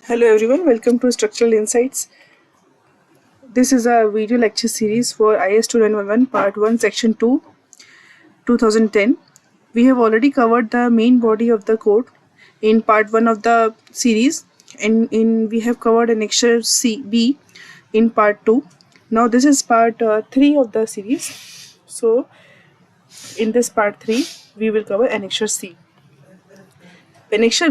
Hello everyone, welcome to Structural Insights. This is a video lecture series for IS 2911 Part 1 Section 2 2010. We have already covered the main body of the code in Part 1 of the series, and we have covered Annexure B in Part 2. Now this is Part 3 of the series. So in this Part 3 we will cover Annexure C. Annexure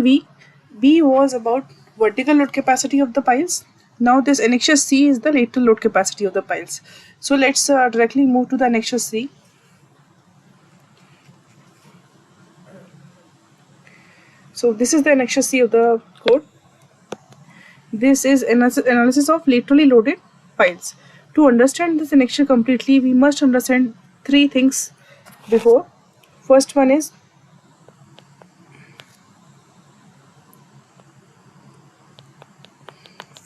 B was about vertical load capacity of the piles. Now this annexure C is the lateral load capacity of the piles. So let's directly move to the annexure C. So this is the annexure C of the code. This is analysis of laterally loaded piles. To understand this annexure completely, we must understand three things before. First one is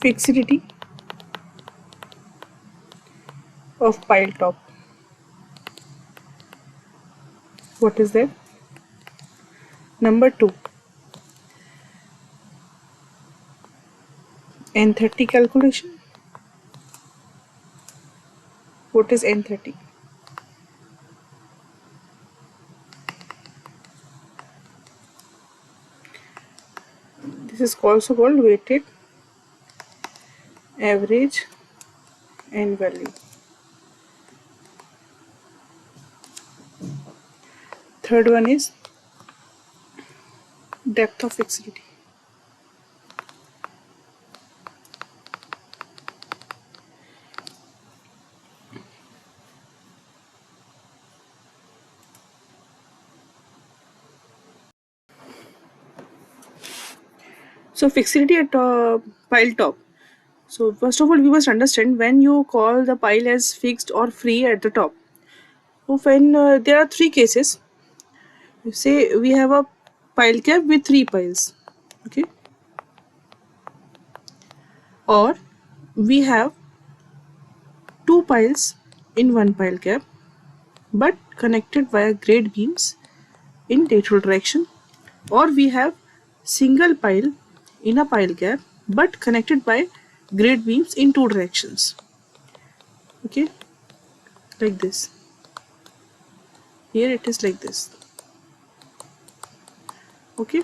fixity of pile top. What is that? Number 2, N30 calculation. What is N30? This is also called weighted average N value. Third one is depth of fixity. So fixity at pile top. So first of all, we must understand when you call the pile as fixed or free at the top. So when there are three cases, say we have a pile cap with three piles, okay, or we have two piles in one pile cap, but connected via grade beams in lateral direction, or we have single pile in a pile cap but connected by grade beams in two directions, okay, like this. Here it is like this, okay.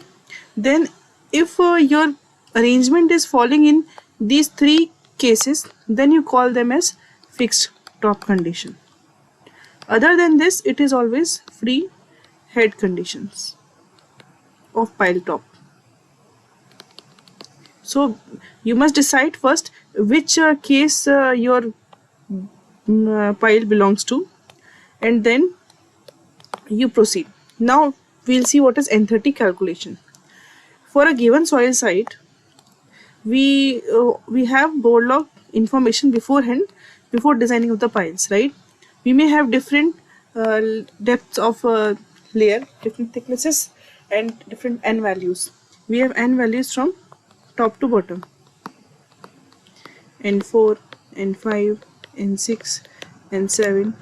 Then if your arrangement is falling in these three cases, then you call them as fixed top condition. Other than this, it is always free head conditions of pile top. So you must decide first which case your pile belongs to, and then you proceed. Now we'll see what is N30 calculation. For a given soil site, we have bore log information beforehand, before designing of the piles, right? We may have different depths of layer, different thicknesses, and different N values. We have N values from top to bottom, N4, N5, N6, N7,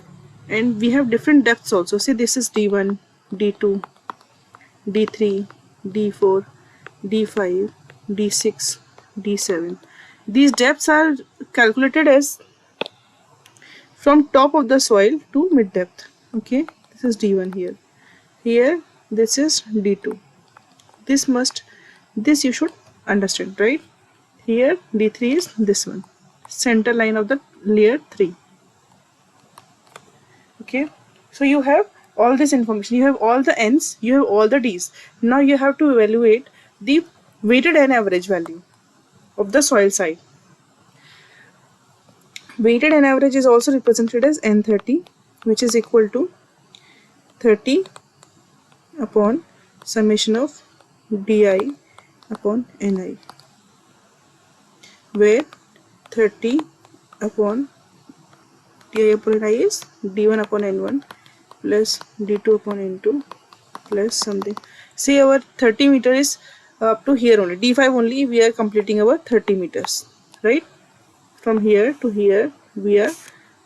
and we have different depths also. Say this is D1, D2, D3, D4, D5, D6, D7. These depths are calculated as from top of the soil to mid depth. Okay, this is D1 here. Here this is D2. This you should understand, right? Here D3 is this one, center line of the layer 3. Okay, so you have all this information, you have all the N's, you have all the D's. Now you have to evaluate the weighted N average value of the soil site. Weighted N average is also represented as N30, which is equal to 30 upon summation of Di upon Ni, where 30 upon Di upon Ni is D1 upon N1 plus D2 upon N2 plus something. Say our 30 meter is up to here only, D5 only we are completing our 30 meters, right? From here to here we are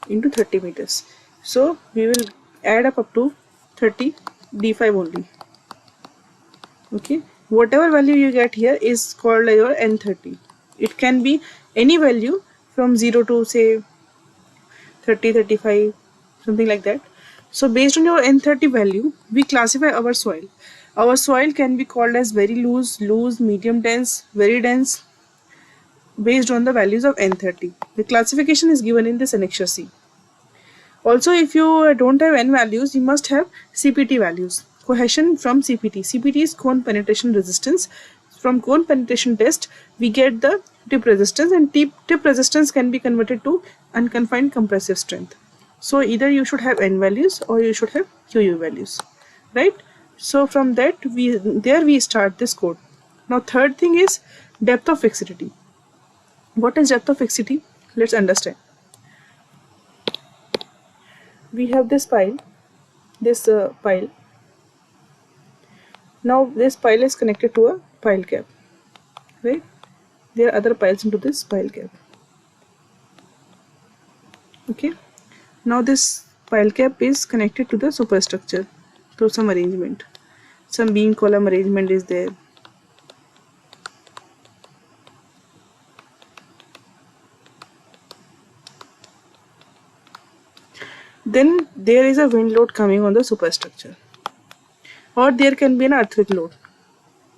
into 30 meters. So we will add up to 30 D5 only. Okay, whatever value you get here is called your N30. It can be any value from 0 to say 30, 35, something like that. So based on your N30 value, we classify our soil. Our soil can be called as very loose, medium dense, very dense, based on the values of N30. The classification is given in this annexure C. Also, if you don't have N values, you must have CPT values. Cohesion from CPT. CPT is cone penetration resistance. From cone penetration test, we get the tip resistance, and tip resistance can be converted to unconfined compressive strength. So either you should have N values or you should have QU values, right? So from that, we start this code. Now third thing is depth of fixity. What is depth of fixity? Let's understand. We have this pile. Now this pile is connected to a pile cap, right? There are other piles into this pile cap. Okay. Now this pile cap is connected to the superstructure through some arrangement. Some beam column arrangement is there. Then there is a wind load coming on the superstructure, or there can be an earthquake load,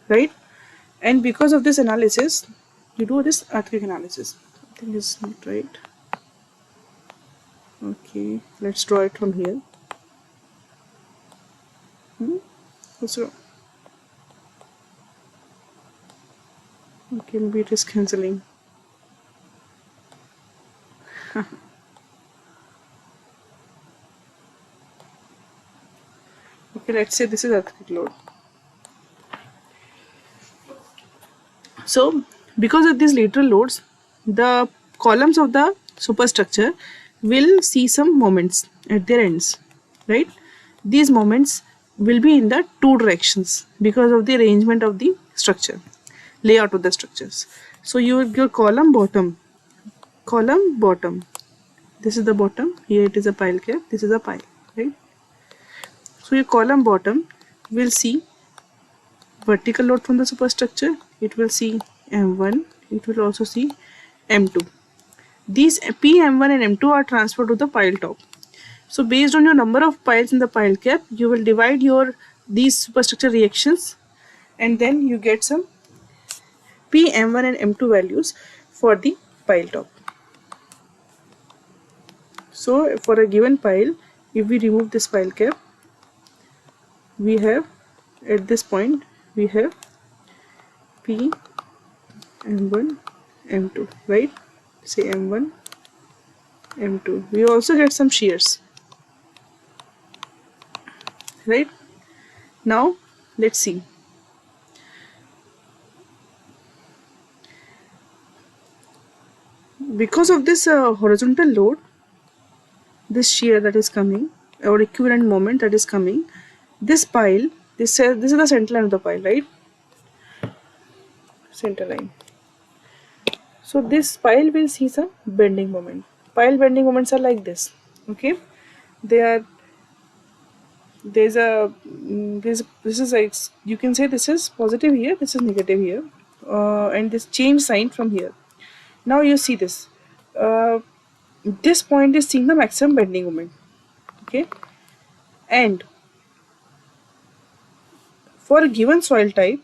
right? And because of this analysis, you do this earthquake analysis. Something is not right. Okay, let's draw it from here. What's wrong? Okay, maybe it is cancelling. Okay, let's say this is earthquake load. So because of these lateral loads, the columns of the superstructure will see some moments at their ends, right? These moments will be in the two directions because of the arrangement of the structure, layout of the structures. So your column bottom, this is the bottom, here it is a pile cap, this is a pile, right? So your column bottom will see vertical load from the superstructure, it will see M1, it will also see M2. These P, M1 and M2 are transferred to the pile top. So based on your number of piles in the pile cap, you will divide these superstructure reactions, and then you get some P, M1 and M2 values for the pile top. So for a given pile, if we remove this pile cap, we have at this point we have P, M1, M2, right? Say M1, M2. We also get some shears, right? Now let's see. Because of this horizontal load, this shear that is coming, or equivalent moment that is coming, this pile, this is the center line of the pile, right? Center line. So this pile will see some bending moment. Pile bending moments are like this. Okay, this is like, you can say this is positive here, this is negative here, and this change sign from here. Now you see this. This point is seeing the maximum bending moment. Okay, and for a given soil type,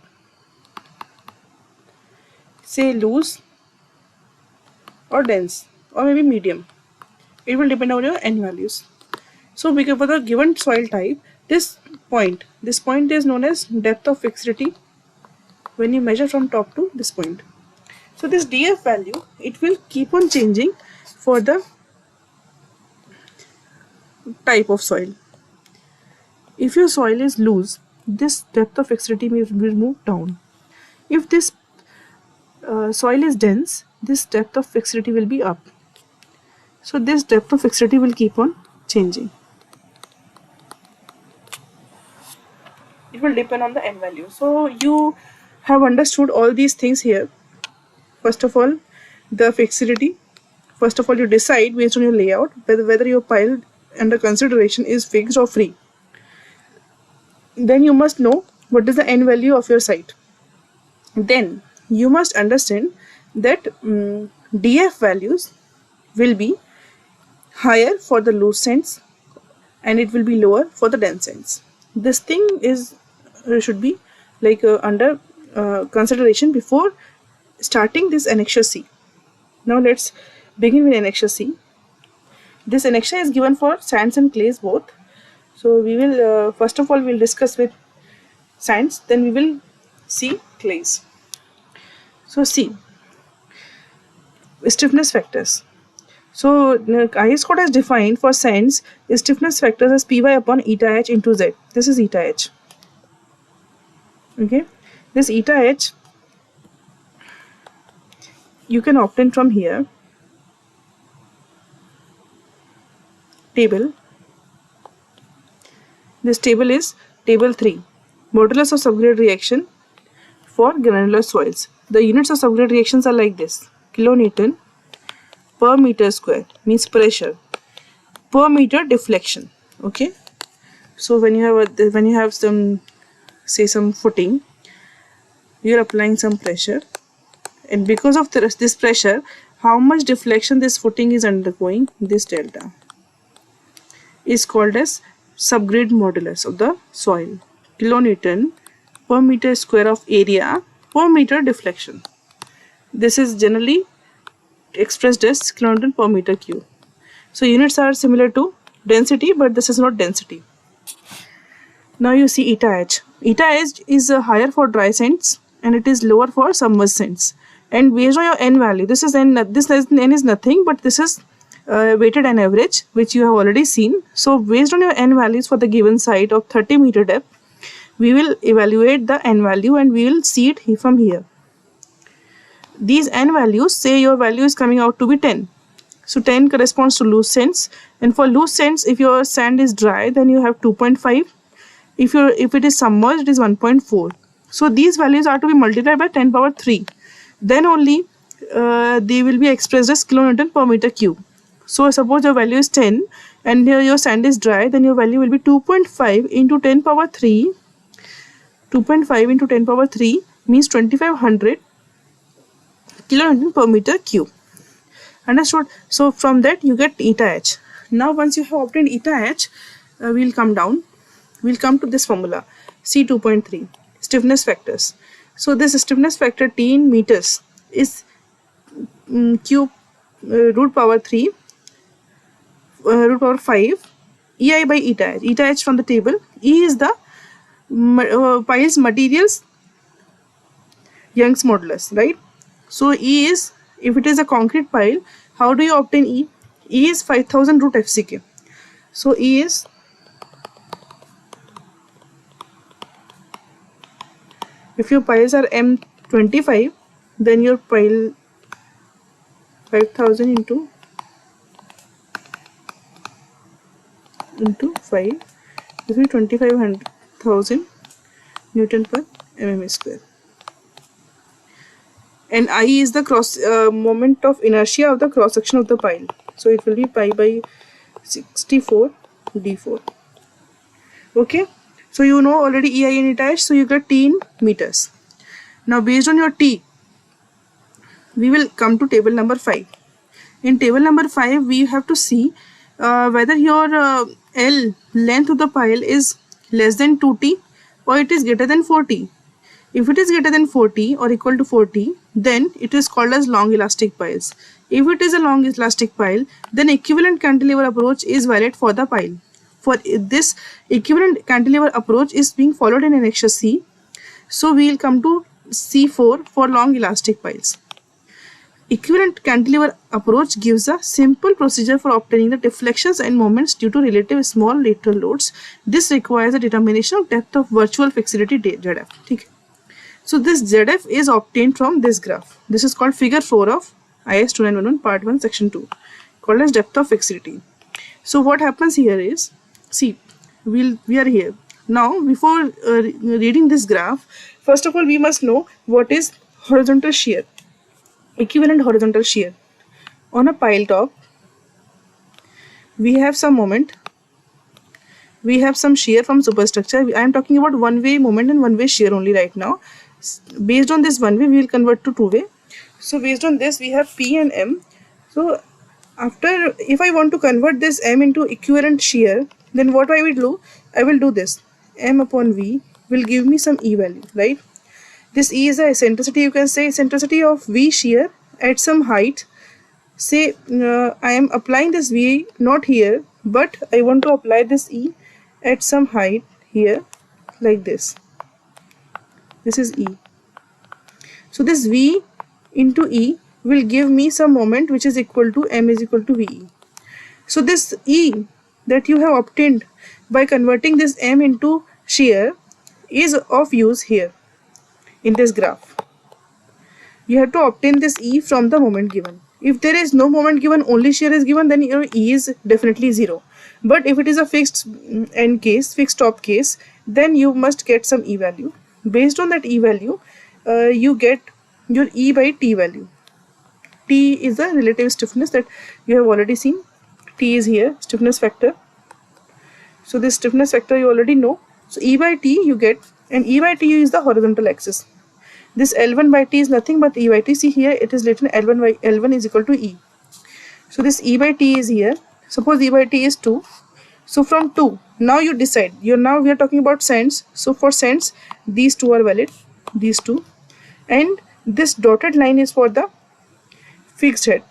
say loose or dense or maybe medium, it will depend on your N values. So because for the given soil type, this point is known as depth of fixity when you measure from top to this point. So this DF value, it will keep on changing for the type of soil. If your soil is loose, this depth of fixity will move down. If this soil is dense, this depth of fixity will be up. So this depth of fixity will keep on changing. It will depend on the N value. So you have understood all these things here. First of all, the fixity. First of all, you decide based on your layout whether your pile under consideration is fixed or free. Then you must know what is the N value of your site. Then you must understand that df values will be higher for the loose ends and it will be lower for the dense ends. This thing is should be like under consideration before starting this annexure C. Now let's begin with annexure C. This annexure is given for sands and clays both. So we will first of all we'll discuss with sands, then we will see clays. So see, stiffness factors. So IS code has defined for sands stiffness factors as Py upon eta h into Z. This is eta h. Okay, this eta h you can obtain from here. Table. This table is table 3. Modulus of subgrade reaction for granular soils. The units of subgrade reactions are like this: kilonewton per meter square means pressure, per meter deflection. Okay, so when you have some footing, you are applying some pressure, and because of this pressure, how much deflection this footing is undergoing, this delta is called as subgrade modulus of the soil. Kilonewton per meter square of area per meter deflection. This is generally expressed as kilonewton per meter cube. So units are similar to density, but this is not density. Now you see eta h. Eta h is higher for dry sands and it is lower for submerged sands. And based on your n value, this n is nothing, but this is weighted and average, which you have already seen. So based on your n values for the given site of 30 meter depth, we will evaluate the n value and we will see it from here. These n values, say your value is coming out to be 10. So 10 corresponds to loose sands, and for loose sands, if your sand is dry, then you have 2.5. If it is submerged, it is 1.4. So these values are to be multiplied by 10 power 3. Then only they will be expressed as kilonewton per meter cube. So suppose your value is 10 and here your sand is dry, then your value will be 2.5 into 10 power 3. 2.5 into 10 power 3 means 2500 kilonewton per meter cube. Understood? So from that you get eta h. Now once you have obtained eta h, we'll come down. We'll come to this formula C2.3, stiffness factors. So this stiffness factor T in meters is cube root power 3 root power 5 EI by eta h. Eta h from the table. E is the piles materials Young's modulus, right? So E is, if it is a concrete pile, how do you obtain E? E is 5000 root FCK. So E is if your piles are M25, then your pile 5000 into 5 this will be 25,000 Newton per mm square. And I is the cross moment of inertia of the cross section of the pile. So it will be pi by 64 d4. Okay. So you know already EI and eta h. So you get T in meters. Now based on your T, we will come to table number 5. In table number 5, we have to see whether your L length of the pile is less than 2T or it is greater than 4T. If it is greater than 40 or equal to 40, then it is called as long elastic piles. If it is a long elastic pile, then equivalent cantilever approach is valid for the pile. For this equivalent cantilever approach is being followed in annexure C. So we will come to C4 for long elastic piles. Equivalent cantilever approach gives a simple procedure for obtaining the deflections and moments due to relative small lateral loads. This requires a determination of depth of virtual fixity ZF. Okay. So this ZF is obtained from this graph. This is called figure 4 of IS 2911 part 1 section 2, called as depth of fixity. So what happens here is, see, we are here. Now before reading this graph, first of all we must know what is horizontal shear. Equivalent horizontal shear. On a pile top, we have some moment, we have some shear from superstructure. I am talking about one way moment and one way shear only right now. Based on this one way, we will convert to two way. So based on this we have P and M. So after, if I want to convert this M into equivalent shear, then what I will do? I will do this. M upon V will give me some E value, right? This E is a eccentricity, you can say eccentricity of V shear at some height. Say I am applying this V not here, but I want to apply this E at some height here, like this. This is E. So this V into E will give me some moment which is equal to M is equal to VE. So this E that you have obtained by converting this M into shear is of use here in this graph. You have to obtain this E from the moment given. If there is no moment given, only shear is given, then your E is definitely 0. But if it is a fixed end case, fixed top case, then you must get some E value. Based on that E value, you get your E by T value. T is the relative stiffness that you have already seen. T is here, stiffness factor. So this stiffness factor you already know. So E by T you get, and E by T is the horizontal axis. This L1 by T is nothing but E by T. See here it is written L1 by L1 is equal to E. So this E by T is here. Suppose E by T is 2. So from 2, now you decide. Now we are talking about cents. So for cents, these two are valid. These two. And this dotted line is for the fixed head.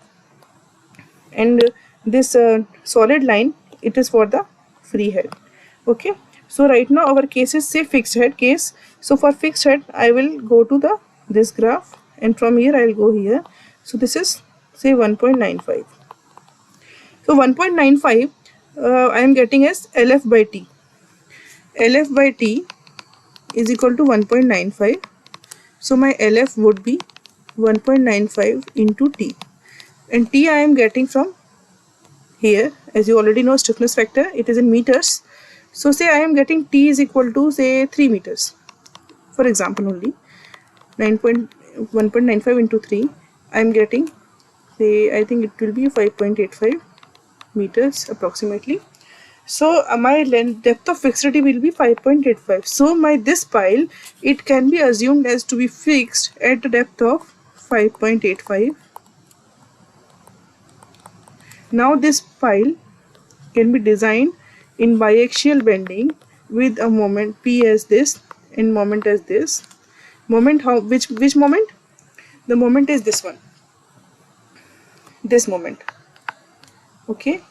And this solid line, it is for the free head. Okay. So right now our case is say fixed head case. So for fixed head, I will go to this graph, and from here I will go here. So this is say 1.95. So 1.95 I am getting as LF by T. LF by T is equal to 1.95. So my LF would be 1.95 into T. And T I am getting from here. As you already know, stiffness factor, it is in meters. So say I am getting T is equal to say 3 meters. For example only, 1.95 into 3, I am getting, say, I think it will be 5.85 meters approximately. So my depth of fixity will be 5.85. So this pile, it can be assumed as to be fixed at the depth of 5.85. Now this pile can be designed in biaxial bending with a moment P as this and moment as this. Moment, which moment? The moment is this one. This moment. Okay.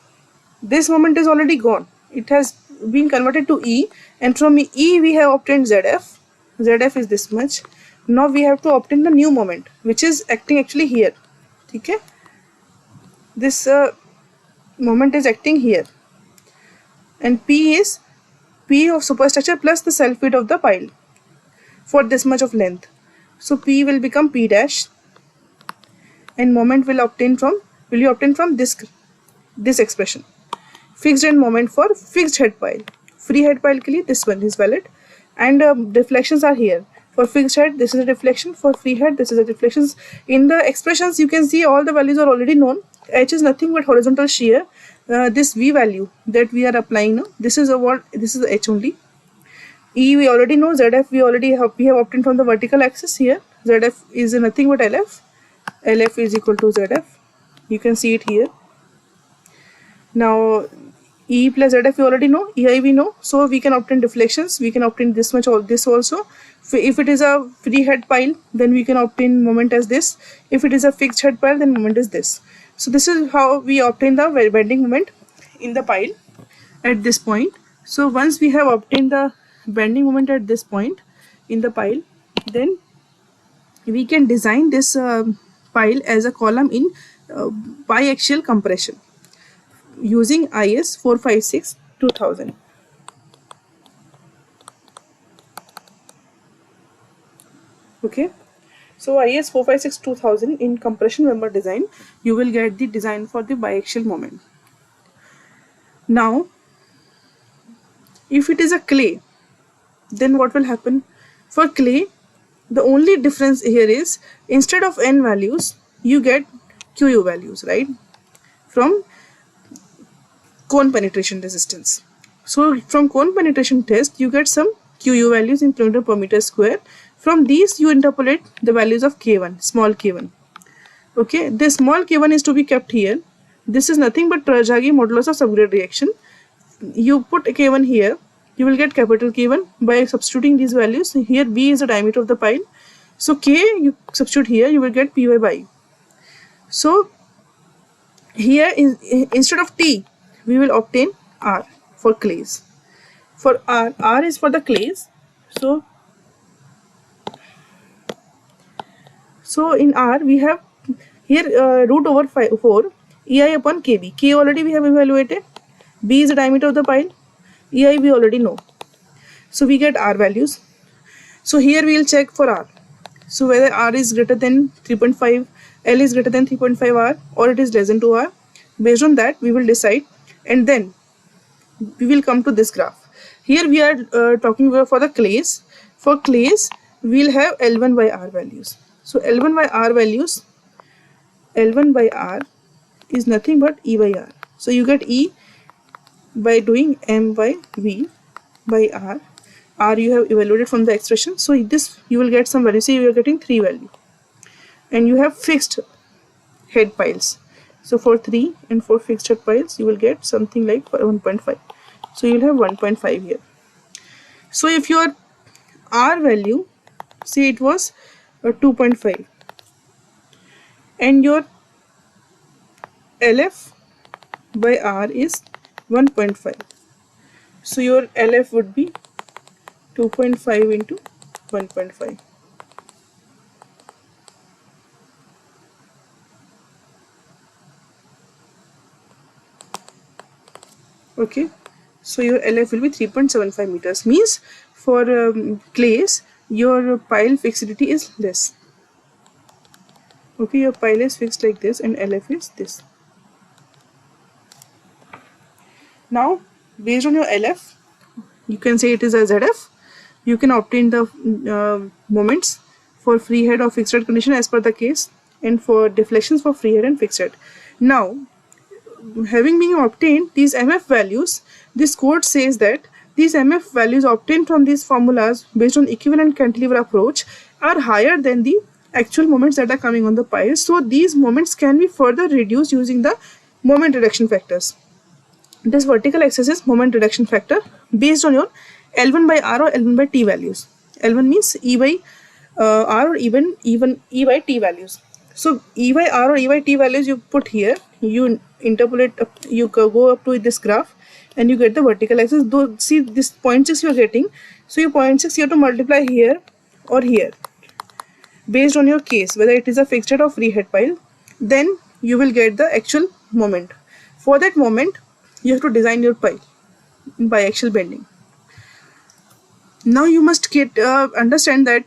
This moment is already gone. It has been converted to E, and from E we have obtained ZF. ZF is this much. Now we have to obtain the new moment, which is acting actually here. Okay. This moment is acting here. And P is P of superstructure plus the self weight of the pile for this much of length. So P will become P dash, and moment will be obtained from this expression. Fixed end moment for fixed head pile. Free head pile ke liye this one is valid, and deflections are here. For fixed head, this is a deflection. For free head, this is a deflection. In the expressions, you can see all the values are already known. H is nothing but horizontal shear. This V value that we are applying now, this is H only. E we already know. ZF we have obtained from the vertical axis here. ZF is nothing but LF. LF is equal to ZF. You can see it here. Now E plus ZF we already know. EI we know. So we can obtain deflections. We can obtain this much of this also. If it is a free head pile, then we can obtain moment as this. If it is a fixed head pile, then moment is this. So this is how we obtain the bending moment in the pile at this point. So once we have obtained the bending moment at this point in the pile, then we can design this pile as a column in biaxial compression using IS 456-2000. Okay. So IS 456-2000 in compression member design, you will get the design for the biaxial moment. Now, if it is a clay, then what will happen? For clay, the only difference here is instead of N values, you get QU values, right? From cone penetration resistance. So from cone penetration test, you get some QU values in kN per meter square. From these, you interpolate the values of K1, small k1. Okay, this small k1 is to be kept here. This is nothing but Rajagi modulus of subgrade reaction. You put k1 here, you will get capital K1 by substituting these values. Here B is the diameter of the pile. So K you substitute here, you will get Py by. So here instead of T, we will obtain R for clays. For R is for the clays. So in R we have here root over 4 EI upon KB. K already we have evaluated. B is the diameter of the pile. EI we already know. So we get R values. So here we will check for R. So whether R is greater than 3.5, L is greater than 3.5 R, or it is less than 2 R. Based on that we will decide, and then we will come to this graph. Here we are talking about for the clays. For clays we will have L1 by R values. So L1 by R values, L1 by R is nothing but E by R. So you get E by doing M by V by R. R you have evaluated from the expression. So this you will get some value. See, you are getting 3 value. And you have fixed head piles. So for 3 and for fixed head piles, you will get something like 1.5. So you will have 1.5 here. So if your R value, say it was 2.5, and your LF by R is 1.5. So your LF would be 2.5 into 1.5. Okay, so your LF will be 3.75 meters. Means for clays, your pile fixity is less. Okay, your pile is fixed like this and LF is this. Now, based on your LF, you can say it is a ZF. You can obtain the moments for free head or fixed head condition as per the case, and for deflections for free head and fixed head. Now, having been obtained these MF values, this code says that these MF values obtained from these formulas based on equivalent cantilever approach are higher than the actual moments that are coming on the pile. So these moments can be further reduced using the moment reduction factors. This vertical axis is moment reduction factor based on your L1 by R or L1 by T values. L1 means E by R or even E by T values. So E by R or E by T values you put here, you interpolate, you go up to this graph and you get the vertical axis. Though see this 0.6 you are getting, so your 0.6 you have to multiply here or here based on your case, whether it is a fixed head or free head pile. Then you will get the actual moment. For that moment, you have to design your pile by axial bending. Now you must understand that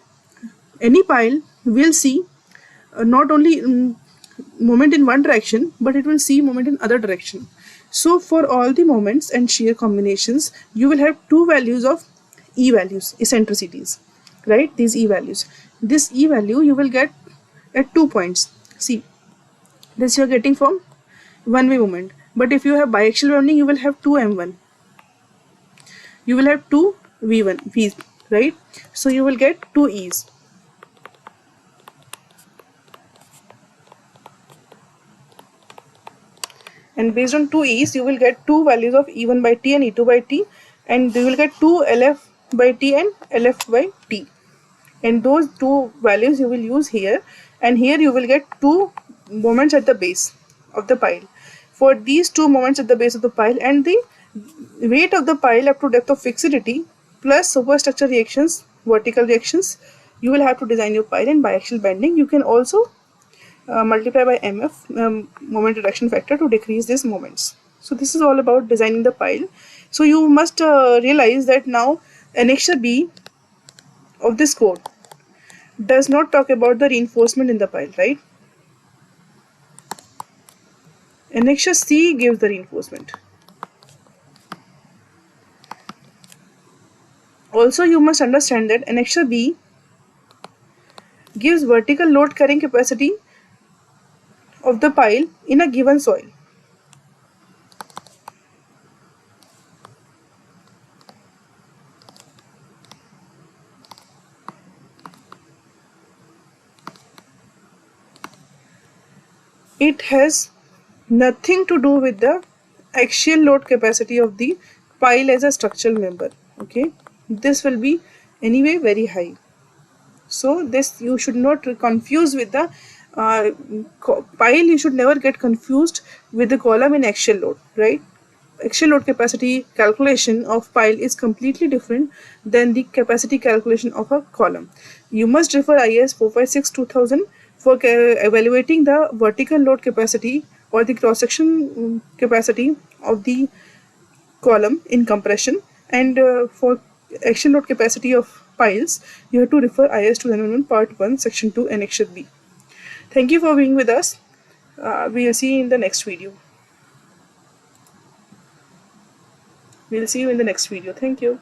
any pile will see not only moment in one direction, but it will see moment in other direction. So for all the moments and shear combinations, you will have two values of E values, eccentricities, right? These E values. This E value you will get at 2 points. See, this you are getting from one-way moment. But if you have biaxial bending, you will have 2 M1. You will have 2 V1, V, right? So you will get 2 E's. And based on 2 E's, you will get two values of E1 by T and E2 by T, and you will get 2 LF by T and LF by T. And those two values you will use here, and here you will get two moments at the base of the pile. For these two moments at the base of the pile and the weight of the pile up to depth of fixity plus superstructure reactions, vertical reactions, you will have to design your pile in biaxial bending. You can also multiply by MF, moment reduction factor, to decrease these moments. So this is all about designing the pile. So you must realize that now annexure B of this code does not talk about the reinforcement in the pile, right? Annexure C gives the reinforcement. Also, you must understand that annexure B gives vertical load carrying capacity of the pile in a given soil. it has nothing to do with the axial load capacity of the pile as a structural member. Okay, this will be anyway very high. So this you should not confuse with the pile. You should never get confused with the column in axial load, right? Axial load capacity calculation of pile is completely different than the capacity calculation of a column. You must refer IS 456 2000 for evaluating the vertical load capacity or the cross section capacity of the column in compression, and for axial load capacity of piles you have to refer IS 2001 part 1 section 2 annexure B. Thank you for being with us. We will see you in the next video. We'll see you in the next video. Thank you.